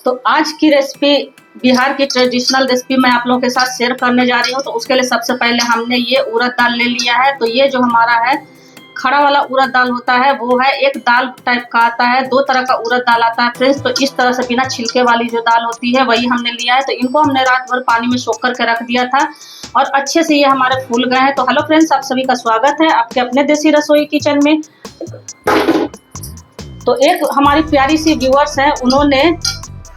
तो आज की रेसिपी बिहार की ट्रेडिशनल रेसिपी मैं आप लोगों के साथ शेयर करने जा रही हूँ। तो उसके लिए सबसे पहले हमने ये उड़द दाल ले लिया है। तो ये जो हमारा है खड़ा वाला उड़द दाल होता है वो है, एक दाल टाइप का आता है, दो तरह का उड़द दाल आता है फ्रेंड्स। तो इस तरह से बिना छिलके वाली जो दाल होती है वही हमने लिया है। तो इनको हमने रात भर पानी में सोख करके रख दिया था और अच्छे से ये हमारे फूल गए हैं। तो हेलो फ्रेंड्स, आप सभी का स्वागत है आपके अपने देसी रसोई किचन में। तो एक हमारी प्यारी सी व्यूअर्स है, उन्होंने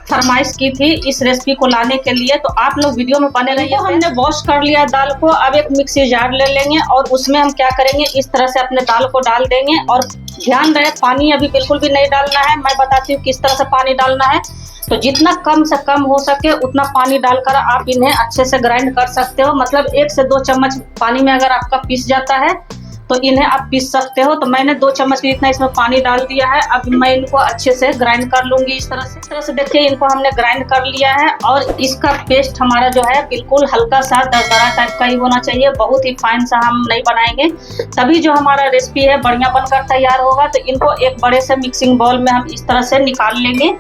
फरमाइश की थी इस रेसिपी को लाने के लिए, तो आप लोग वीडियो में बने रहिए। हमने वॉश कर लिया दाल को। अब एक मिक्सी जार ले लेंगे और उसमें हम क्या करेंगे, इस तरह से अपने दाल को डाल देंगे। और ध्यान रहे पानी अभी बिल्कुल भी नहीं डालना है। मैं बताती हूँ किस तरह से पानी डालना है। तो जितना कम से कम हो सके उतना पानी डालकर आप इन्हें अच्छे से ग्राइंड कर सकते हो। मतलब 1 से 2 चम्मच पानी में अगर आपका पीस जाता है तो इन्हें आप पीस सकते हो। तो मैंने 2 चम्मच जितना इसमें पानी डाल दिया है। अब मैं इनको अच्छे से ग्राइंड कर लूंगी इस तरह से देखिए इनको हमने ग्राइंड कर लिया है। और इसका पेस्ट हमारा जो है बिल्कुल हल्का सा दरदरा टाइप का ही होना चाहिए, बहुत ही फाइन सा हम नहीं बनाएंगे, तभी जो हमारा रेसिपी है बढ़िया बनकर तैयार होगा। तो इनको एक बड़े से मिक्सिंग बाउल में हम इस तरह से निकाल लेंगे।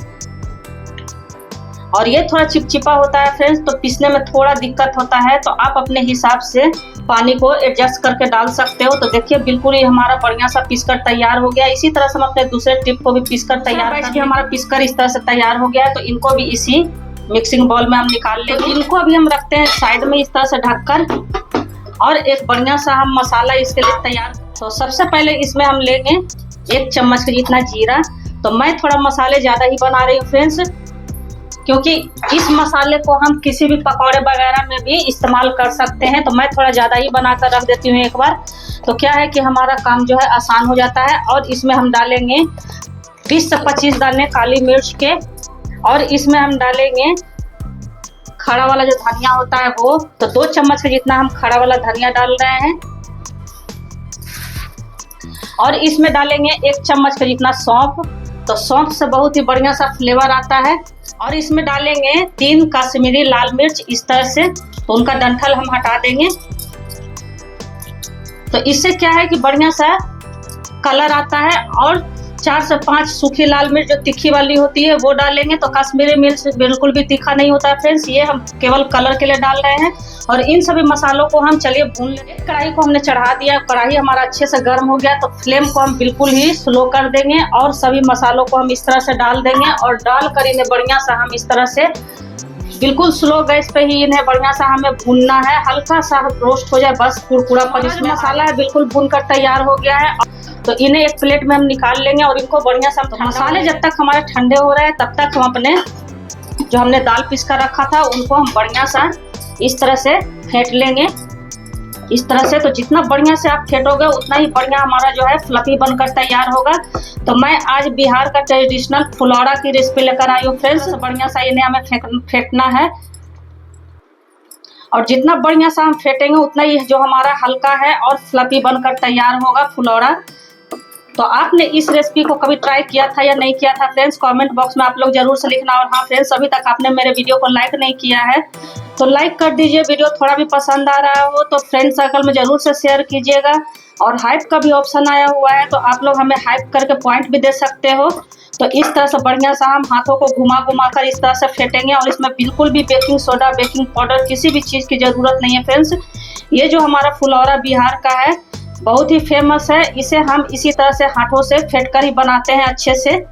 और ये थोड़ा चिपचिपा होता है फ्रेंड्स, तो पीसने में थोड़ा दिक्कत होता है। तो आप अपने हिसाब से पानी को एडजस्ट करके डाल सकते हो। तो देखिए बिल्कुल ये हमारा बढ़िया सा पीसकर तैयार हो गया। इसी तरह से हम अपने दूसरे टिप को भी पीसकर तैयार करके हमारा पीसकर इस तरह से तैयार हो गया है। तो इनको भी इसी मिक्सिंग बाउल में हम निकाल लेंगे। इनको अभी हम रखते हैं साइड में इस तरह से ढककर। और एक बढ़िया सा हम मसाला इसके लिए तैयार। तो सबसे पहले इसमें हम लेंगे 1 चम्मच के जितना जीरा। तो मैं थोड़ा मसाले ज्यादा ही बना रही हूँ फ्रेंड्स, क्योंकि इस मसाले को हम किसी भी पकौड़े वगैरह में भी इस्तेमाल कर सकते हैं। तो मैं थोड़ा ज़्यादा ही बनाकर रख देती हूँ एक बार। तो क्या है कि हमारा काम जो है आसान हो जाता है। और इसमें हम डालेंगे 20 से 25 दाने काली मिर्च के। और इसमें हम डालेंगे खड़ा वाला जो धनिया होता है वो। तो 2 चम्मच के जितना हम खड़ा वाला धनिया डाल रहे हैं। और इसमें डालेंगे 1 चम्मच के जितना सौंफ। तो सौंफ से बहुत ही बढ़िया सा फ्लेवर आता है। और इसमें डालेंगे 3 कश्मीरी लाल मिर्च इस तरह से। तो उनका डंठल हम हटा देंगे। तो इससे क्या है कि बढ़िया सा कलर आता है। और 4 से 5 सूखी लाल मिर्च जो तीखी वाली होती है वो डालेंगे। तो कश्मीरी मिर्च बिल्कुल भी तीखा नहीं होता है फ्रेंड्स, ये हम केवल कलर के लिए डाल रहे हैं। और इन सभी मसालों को हम चलिए भून लेंगे। कढ़ाई को हमने चढ़ा दिया, कढ़ाई हमारा अच्छे से गर्म हो गया। तो फ्लेम को हम बिल्कुल ही स्लो कर देंगे और सभी मसालों को हम इस तरह से डाल देंगे। और डाल कर इन्हें बढ़िया सा हम इस तरह से बिल्कुल स्लो गैस पे ही इन्हें बढ़िया सा हमें भूनना है। हल्का सा रोस्ट हो जाए बस, कुरकुरापन इसमें मसाला है बिल्कुल भून कर तैयार हो गया है। तो इन्हें एक प्लेट में हम निकाल लेंगे। और इनको बढ़िया सा मसाले जब तक हमारे ठंडे हो रहे हैं तब तक हम अपने जो हमने दाल पीस कर रखा था उनको हम बढ़िया सा इस तरह से फेंट लेंगे इस तरह से। तो जितना बढ़िया से आप फेंटोगे उतना ही बढ़िया हमारा जो है फ्लफी बनकर तैयार होगा। तो मैं आज बिहार का ट्रेडिशनल फुलौड़ा की रेसिपी लेकर आई हूँ फ्रेंड्स। बढ़िया सा इन्हें हमें फेंटना है। और जितना बढ़िया सा हम फेंटेंगे उतना ही जो हमारा हल्का है और फ्लफी बनकर तैयार होगा फुलौड़ा। तो आपने इस रेसिपी को कभी ट्राई किया था या नहीं किया था फ्रेंड्स, कमेंट बॉक्स में आप लोग जरूर से लिखना। और हाँ फ्रेंड्स, अभी तक आपने मेरे वीडियो को लाइक नहीं किया है तो लाइक कर दीजिए। वीडियो थोड़ा भी पसंद आ रहा हो तो फ्रेंड सर्कल में जरूर से शेयर कीजिएगा। और हाइप का भी ऑप्शन आया हुआ है, तो आप लोग हमें हाइप करके पॉइंट भी दे सकते हो। तो इस तरह से बढ़िया सा हम हाथों को घुमा घुमा कर इस तरह से फेंटेंगे। और इसमें बिल्कुल भी बेकिंग सोडा, बेकिंग पाउडर किसी भी चीज़ की ज़रूरत नहीं है फ्रेंड्स। ये जो हमारा फुलौड़ा बिहार का है बहुत ही फेमस है। इसे हम इसी तरह से हाथों से फेंट कर ही बनाते हैं अच्छे से।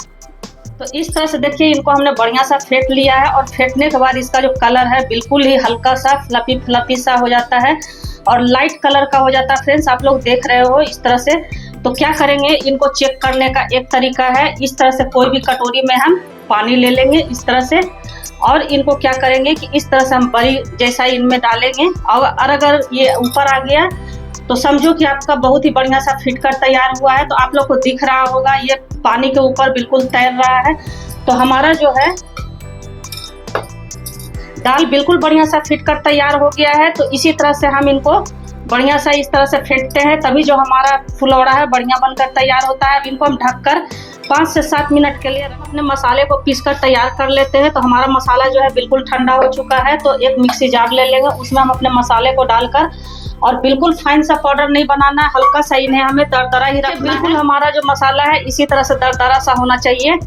तो इस तरह से देखिए इनको हमने बढ़िया सा फेंट लिया है। और फेंटने के बाद इसका जो कलर है बिल्कुल ही हल्का सा फ्लफी सा हो जाता है और लाइट कलर का हो जाता है फ्रेंड्स, आप लोग देख रहे हो इस तरह से। तो क्या करेंगे, इनको चेक करने का एक tariका है, इस तरह से कोई भी कटोरी में हम पानी ले लेंगे इस तरह से। और इनको क्या करेंगे कि इस तरह से हम बड़ी जैसा इनमें डालेंगे। और अगर ये ऊपर आ गया तो समझो कि आपका बहुत ही बढ़िया सा फिट कर तैयार हुआ है। तो आप लोग को दिख रहा होगा ये पानी के ऊपर बिल्कुल तैर रहा है। तो हमारा जो है दाल बिल्कुल बढ़िया सा फिट कर तैयार हो गया है। तो इसी तरह से हम इनको बढ़िया सा इस तरह से फेंटते हैं, तभी जो हमारा फुलौड़ा है बढ़िया बनकर तैयार होता है। अब इनको हम ढककर 5 से 7 मिनट के लिए अपने मसाले को पीसकर तैयार कर लेते हैं। तो हमारा मसाला जो है बिल्कुल ठंडा हो चुका है। तो एक मिक्सी जार ले लेंगे, उसमें हम अपने मसाले को डालकर, और बिल्कुल फाइन सा पाउडर नहीं बनाना है, हल्का सा इन्हें हमें दरदरा ही रखना है। बिल्कुल हमारा जो मसाला है इसी तरह से दरदरा सा होना चाहिए।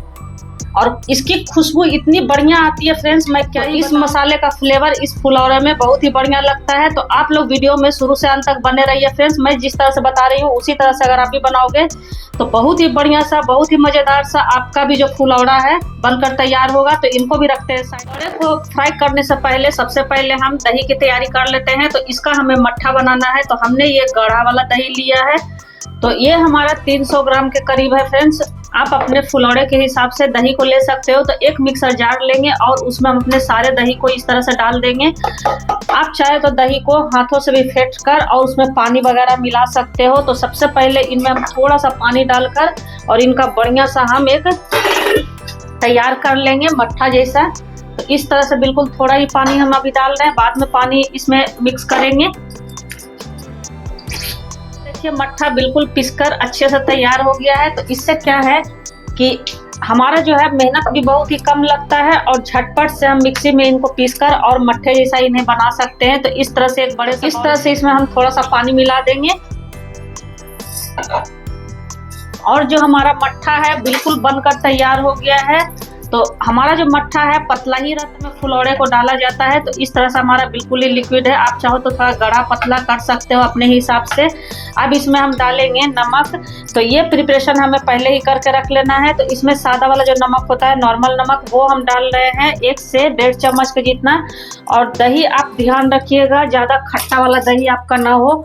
और इसकी खुशबू इतनी बढ़िया आती है फ्रेंड्स, मैं क्या इस मसाले का फ्लेवर इस फुलौरे में बहुत ही बढ़िया लगता है। तो आप लोग वीडियो में शुरू से अंत तक बने रहिए फ्रेंड्स। मैं जिस तरह से बता रही हूँ उसी तरह से अगर आप भी बनाओगे तो बहुत ही बढ़िया सा, बहुत ही मजेदार सा आपका भी जो फुलौरा है बनकर तैयार होगा। तो इनको भी रखते हैं साइड को। फ्राई करने से पहले सबसे पहले हम दही की तैयारी कर लेते हैं। तो इसका हमें मट्ठा बनाना है। तो हमने ये गाढ़ा वाला दही लिया है। तो ये हमारा 300 ग्राम के करीब है फ्रेंड्स। आप अपने फुलौड़े के हिसाब से दही को ले सकते हो। तो एक मिक्सर जार लेंगे और उसमें हम अपने सारे दही को इस तरह से डाल देंगे। आप चाहे तो दही को हाथों से भी फेंट कर और उसमें पानी वगैरह मिला सकते हो। तो सबसे पहले इनमें हम थोड़ा सा पानी डालकर और इनका बढ़िया सा हम एक तैयार कर लेंगे मट्ठा जैसा। तो इस तरह से बिल्कुल थोड़ा ही पानी हम अभी डाल रहे हैं, बाद में पानी इसमें मिक्स करेंगे। देखिए मट्ठा बिल्कुल पिसकर अच्छे से तैयार हो गया है। तो इससे क्या है कि हमारा जो है मेहनत भी बहुत ही कम लगता है और झटपट से हम मिक्सी में इनको पीसकर और मट्ठे जैसा इन्हें बना सकते हैं। तो इस तरह से एक बड़े इस तरह से इसमें हम थोड़ा सा पानी मिला देंगे और जो हमारा मट्ठा है बिल्कुल बनकर तैयार हो गया है। तो हमारा जो मट्ठा है पतला ही रत में फुलौड़े को डाला जाता है। तो इस तरह से हमारा बिल्कुल ही लिक्विड है। आप चाहो तो थोड़ा गाढ़ा पतला कर सकते हो अपने हिसाब से। अब इसमें हम डालेंगे नमक। तो ये प्रिपरेशन हमें पहले ही करके रख लेना है। तो इसमें सादा वाला जो नमक होता है, नॉर्मल नमक, वो हम डाल रहे हैं 1 से 1.5 चम्मच के जितना। और दही आप ध्यान रखिएगा ज़्यादा खट्टा वाला दही आपका ना हो,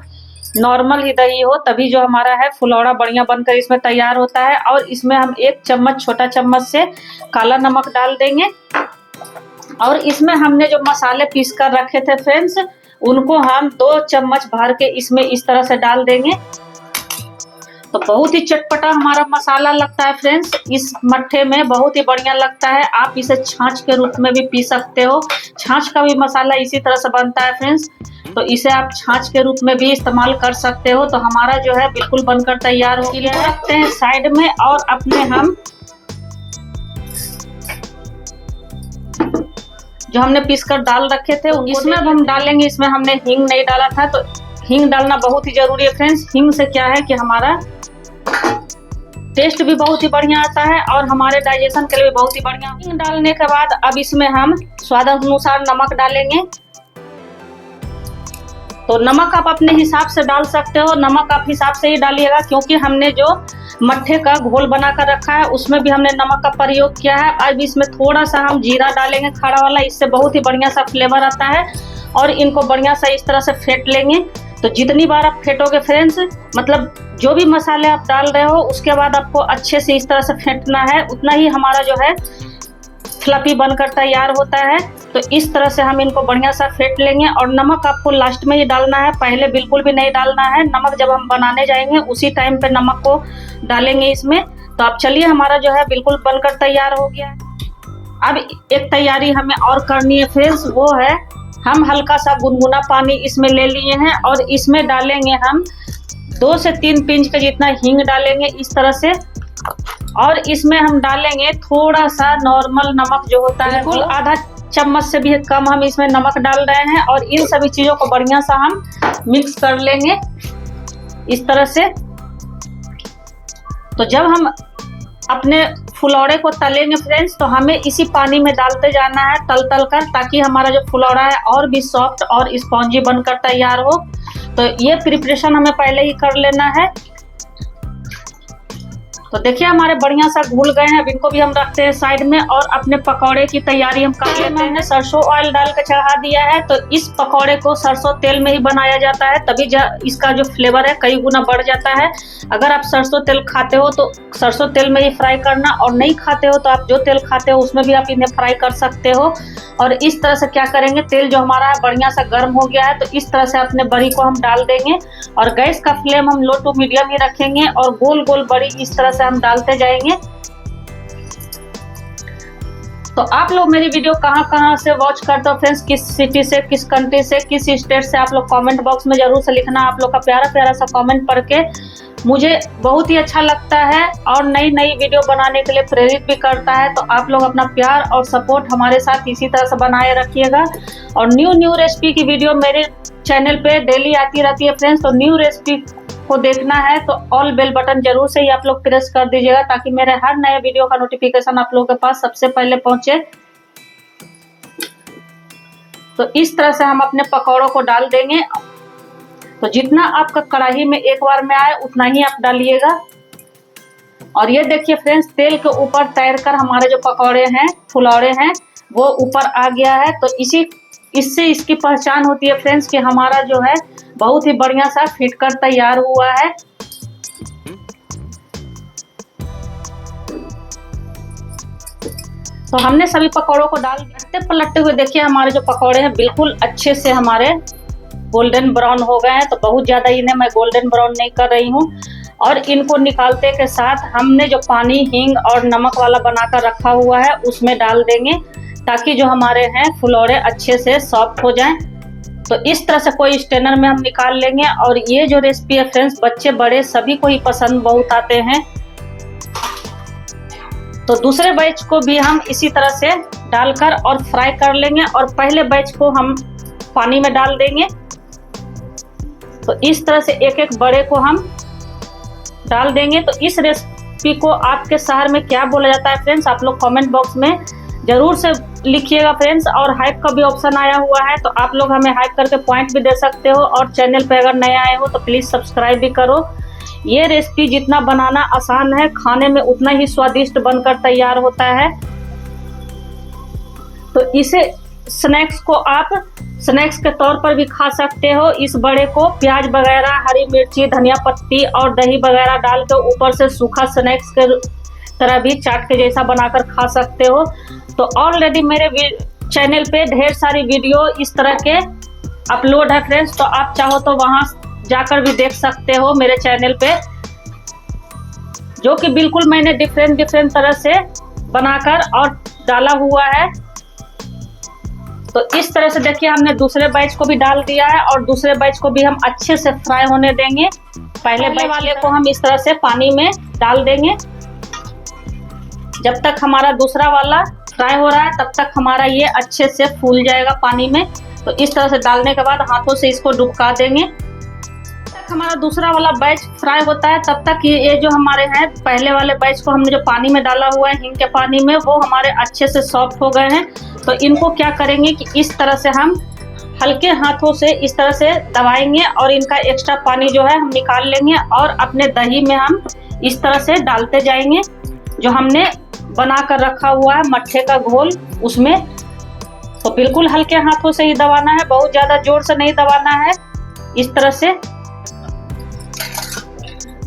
नॉर्मल ही दही हो, तभी जो हमारा है फुलौड़ा बढ़िया बनकर इसमें तैयार होता है। और इसमें हम 1 चम्मच छोटा चम्मच से काला नमक डाल देंगे। और इसमें हमने जो मसाले पीस कर रखे थे फ्रेंड्स, उनको हम 2 चम्मच भर के इसमें इस तरह से डाल देंगे। तो बहुत ही चटपटा हमारा मसाला लगता है फ्रेंड्स। इस मट्ठे में बहुत ही बढ़िया लगता है। आप इसे छाछ के रूप में भी पी सकते हो। छाछ का भी मसाला इसी तरह से बनता है फ्रेंड्स। तो इसे आप छाछ के रूप में भी इस्तेमाल कर सकते हो। तो हमारा जो है बिल्कुल बनकर तैयार हो गया है। रखते हैं साइड में और अपने हम जो हमने पीसकर डाल रखे थे इसमें अब हम डालेंगे। इसमें हमने हींग नहीं डाला था, तो हींग डालना बहुत ही जरूरी है फ्रेंड्स। हींग से क्या है कि हमारा टेस्ट भी बहुत ही बढ़िया आता है और हमारे डाइजेशन के लिए भी बहुत ही बढ़िया। हींग डालने के बाद अब इसमें हम स्वाद अनुसार नमक डालेंगे। तो नमक आप अपने हिसाब से डाल सकते हो। नमक आप हिसाब से ही डालिएगा क्योंकि हमने जो मट्ठे का घोल बना कर रखा है उसमें भी हमने नमक का प्रयोग किया है। अब इसमें थोड़ा सा हम जीरा डालेंगे खड़ा वाला, इससे बहुत ही बढ़िया सा फ्लेवर आता है। और इनको बढ़िया सा इस तरह से फेंट लेंगे। तो जितनी बार आप फेंटोगे फ्रेंड्स, मतलब जो भी मसाले आप डाल रहे हो उसके बाद आपको अच्छे से इस तरह से फेंटना है, उतना ही हमारा जो है फ्लफी बनकर तैयार होता है। तो इस तरह से हम इनको बढ़िया सा फेंट लेंगे। और नमक आपको लास्ट में ही डालना है, पहले बिल्कुल भी नहीं डालना है। नमक जब हम बनाने जाएंगे उसी टाइम पे नमक को डालेंगे इसमें। तो अब चलिए हमारा जो है बिल्कुल बनकर तैयार हो गया है। अब एक तैयारी हमें और करनी है फ्रेंड्स, वो है हम हल्का सा गुनगुना पानी इसमें ले लिए हैं और इसमें डालेंगे हम 2 से 3 पिंच का जितना हींग डालेंगे इस तरह से। और इसमें हम डालेंगे थोड़ा सा नॉर्मल नमक जो होता है, बिल्कुल आधा चम्मच से भी कम हम इसमें नमक डाल रहे हैं। और इन सभी चीजों को बढ़िया सा हम मिक्स कर लेंगे इस तरह से। तो जब हम अपने फुलौड़े को तलेंगे फ्रेंड्स, तो हमें इसी पानी में डालते जाना है तल तल कर, ताकि हमारा जो फुलौड़ा है और भी सॉफ्ट और स्पॉन्जी बनकर तैयार हो। तो ये प्रिपरेशन हमें पहले ही कर लेना है। तो देखिए हमारे बढ़िया सा घुल गए हैं। अब इनको भी हम रखते हैं साइड में और अपने पकौड़े की तैयारी हम कर लेते हैं। मैंने सरसों ऑयल डाल के चढ़ा दिया है। तो इस पकौड़े को सरसों तेल में ही बनाया जाता है, तभी इसका जो फ्लेवर है कई गुना बढ़ जाता है। अगर आप सरसों तेल खाते हो तो सरसों तेल में ही फ्राई करना, और नहीं खाते हो तो आप जो तेल खाते हो उसमें भी आप इन्हें फ्राई कर सकते हो। और इस तरह से क्या करेंगे, तेल जो हमारा है बढ़िया सा गर्म हो गया है, तो इस तरह से अपने बड़ी को हम डाल देंगे। और गैस का फ्लेम हम लो टू मीडियम ही रखेंगे और गोल गोल बड़ी इस तरह से हम डालते जाएंगे। तो आप लोग मेरी वीडियो कहाँ से वॉच करते हो फ्रेंड्स, किस सिटी से, किस कंट्री से, किस स्टेट से, आप लोग कमेंट बॉक्स में जरूर से लिखना। आप लोग का प्यारा प्यारा सा कमेंट पढ़ के मुझे बहुत ही अच्छा लगता है और नई नई वीडियो बनाने के लिए प्रेरित भी करता है। तो आप लोग अपना प्यार और सपोर्ट हमारे साथ इसी तरह से बनाए रखिएगा। और न्यू रेसिपी की वीडियो मेरे चैनल पे डेली आती रहती है फ्रेंड्स। तो न्यू रेसिपी को देखना है तो ऑल बेल बटन जरूर से ही आप लोग प्रेस कर दीजिएगा, ताकि मेरे हर नए वीडियो का नोटिफिकेशन आप लोगों के पास सबसे पहले पहुंचे। तो इस तरह से हम अपने पकौड़ों को डाल देंगे। तो जितना आपका कढ़ाई में एक बार में आए उतना ही आप डालिएगा। और ये देखिए फ्रेंड्स, तेल के ऊपर तैरकर हमारे जो पकौड़े हैं, फुलौड़े हैं, वो ऊपर आ गया है। तो इससे इसकी पहचान होती है फ्रेंड्स कि हमारा जो है बहुत ही बढ़िया सा फिट कर तैयार हुआ है। तो हमने सभी पकौड़ों को डाल दिया। पलटते हुए देखिए हमारे जो पकौड़े हैं बिल्कुल अच्छे से हमारे गोल्डन ब्राउन हो गए हैं। तो बहुत ज़्यादा इन्हें मैं गोल्डन ब्राउन नहीं कर रही हूँ। और इनको निकालते के साथ हमने जो पानी, हींग और नमक वाला बनाकर रखा हुआ है उसमें डाल देंगे, ताकि जो हमारे हैं फुलौड़े अच्छे से सॉफ्ट हो जाएं। तो इस तरह से कोई स्ट्रेनर में हम निकाल लेंगे। और ये जो रेसिपी है फ्रेंड्स, बच्चे बड़े सभी को ही पसंद बहुत आते हैं। तो दूसरे बैच को भी हम इसी तरह से डालकर और फ्राई कर लेंगे। और पहले बैच को हम पानी में डाल देंगे। तो इस तरह से एक एक बड़े को हम डाल देंगे। तो इस रेसिपी को आपके शहर में क्या बोला जाता है फ्रेंड्स, आप लोग कमेंट बॉक्स में जरूर से लिखिएगा फ्रेंड्स। और हाइप का भी ऑप्शन आया हुआ है, तो आप लोग हमें हाइप करके पॉइंट भी दे सकते हो। और चैनल पे अगर नए आए हो तो प्लीज़ सब्सक्राइब भी करो। ये रेसिपी जितना बनाना आसान है, खाने में उतना ही स्वादिष्ट बनकर तैयार होता है। तो इसे स्नैक्स को आप स्नैक्स के तौर पर भी खा सकते हो। इस बड़े को प्याज वगैरह, हरी मिर्ची, धनिया पत्ती और दही वगैरह डाल के ऊपर से सूखा स्नैक्स के तरह भी चाट के जैसा बनाकर खा सकते हो। तो ऑलरेडी मेरे चैनल पे ढेर सारी वीडियो इस तरह के अपलोड है फ्रेंड्स। तो आप चाहो तो वहां जाकर भी देख सकते हो मेरे चैनल पे, जो कि बिल्कुल मैंने डिफरेंट तरह से बनाकर और डाला हुआ है। तो इस तरह से देखिए हमने दूसरे बैच को भी डाल दिया है। और दूसरे बैच को भी हम अच्छे से फ्राई होने देंगे। पहले बैच वाले को हम इस तरह से पानी में डाल देंगे। जब तक हमारा दूसरा वाला फ्राई हो रहा है तब तक हमारा ये अच्छे से फूल जाएगा पानी में। तो इस तरह से डालने के बाद हाथों से इसको डुबका देंगे। जब तक हमारा दूसरा वाला बैच फ्राई होता है तब तक ये जो हमारे हैं पहले वाले बैच को हमने जो पानी में डाला हुआ है हींग के पानी में, वो हमारे अच्छे से सॉफ्ट हो गए हैं। तो इनको क्या करेंगे कि इस तरह से हम हल्के हाथों से इस तरह से दबाएंगे और इनका एक्स्ट्रा पानी जो है हम निकाल लेंगे। और अपने दही में हम इस तरह से डालते जाएंगे, जो हमने बना कर रखा हुआ है मट्ठे का घोल उसमें। तो बिल्कुल हल्के हाथों से ही दबाना है, बहुत ज़्यादा जोर से नहीं दबाना है, इस तरह से।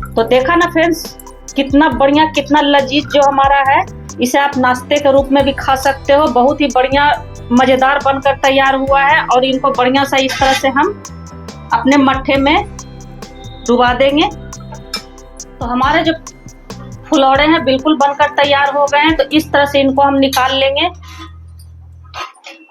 तो देखा ना फ्रेंड्स, कितना बढ़िया, कितना लजीज जो हमारा है। इसे आप नाश्ते के रूप में भी खा सकते हो। बहुत ही बढ़िया मज़ेदार बनकर तैयार हुआ है। और इनको बढ़िया सा इस तरह से हम अपने मट्ठे में डुबा देंगे। तो हमारे जो फुलौड़े हैं बिल्कुल बनकर तैयार हो गए हैं। तो इस तरह से इनको हम निकाल लेंगे।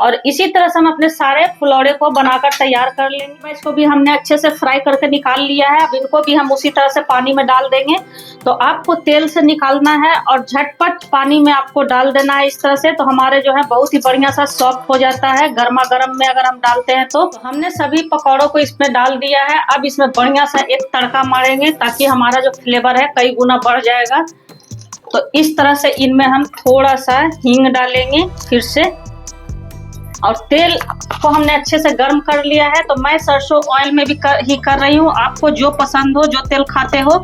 और इसी तरह से हम अपने सारे फुलौड़े को बनाकर तैयार कर लेंगे। इसको भी हमने अच्छे से फ्राई करके निकाल लिया है। अब इनको भी हम उसी तरह से पानी में डाल देंगे। तो आपको तेल से निकालना है और झटपट पानी में आपको डाल देना है इस तरह से। तो हमारे जो है बहुत ही बढ़िया सा सॉफ्ट हो जाता है गर्मा गर्म में अगर हम डालते हैं। तो हमने सभी पकौड़ों को इसमें डाल दिया है। अब इसमें बढ़िया सा एक तड़का मारेंगे, ताकि हमारा जो फ्लेवर है कई गुना बढ़ जाएगा। तो इस तरह से इनमें हम थोड़ा सा हींग डालेंगे फिर से। और तेल को हमने अच्छे से गर्म कर लिया है। तो मैं सरसों ऑयल में भी कर रही हूँ। आपको जो पसंद हो, जो तेल खाते हो,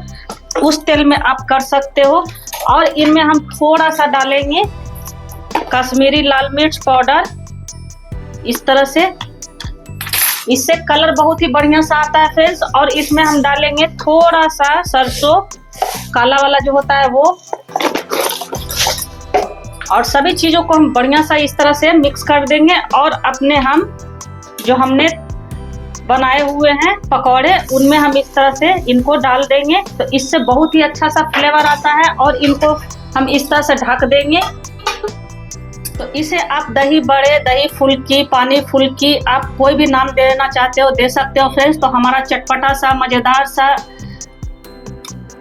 उस तेल में आप कर सकते हो। और इनमें हम थोड़ा सा डालेंगे कश्मीरी लाल मिर्च पाउडर इस तरह से। इससे कलर बहुत ही बढ़िया सा आता है फ्रेंड्स। और इसमें हम डालेंगे थोड़ा सा सरसों काला वाला जो होता है वो। और सभी चीज़ों को हम बढ़िया सा इस तरह से मिक्स कर देंगे। और अपने हम जो हमने बनाए हुए हैं पकौड़े, उनमें हम इस तरह से इनको डाल देंगे। तो इससे बहुत ही अच्छा सा फ्लेवर आता है। और इनको हम इस तरह से ढक देंगे। तो इसे आप दही बड़े, दही फुल्की, पानी फुल्की, आप कोई भी नाम देना चाहते हो दे सकते हो फ्रेंड्स। तो हमारा चटपटा सा मज़ेदार सा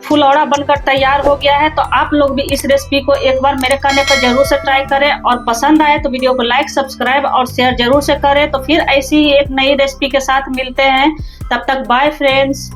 फुलौड़ा बनकर तैयार हो गया है। तो आप लोग भी इस रेसिपी को एक बार मेरे कहने पर जरूर से ट्राई करें। और पसंद आए तो वीडियो को लाइक, सब्सक्राइब और शेयर जरूर से करें। तो फिर ऐसी ही एक नई रेसिपी के साथ मिलते हैं। तब तक बाय फ्रेंड्स।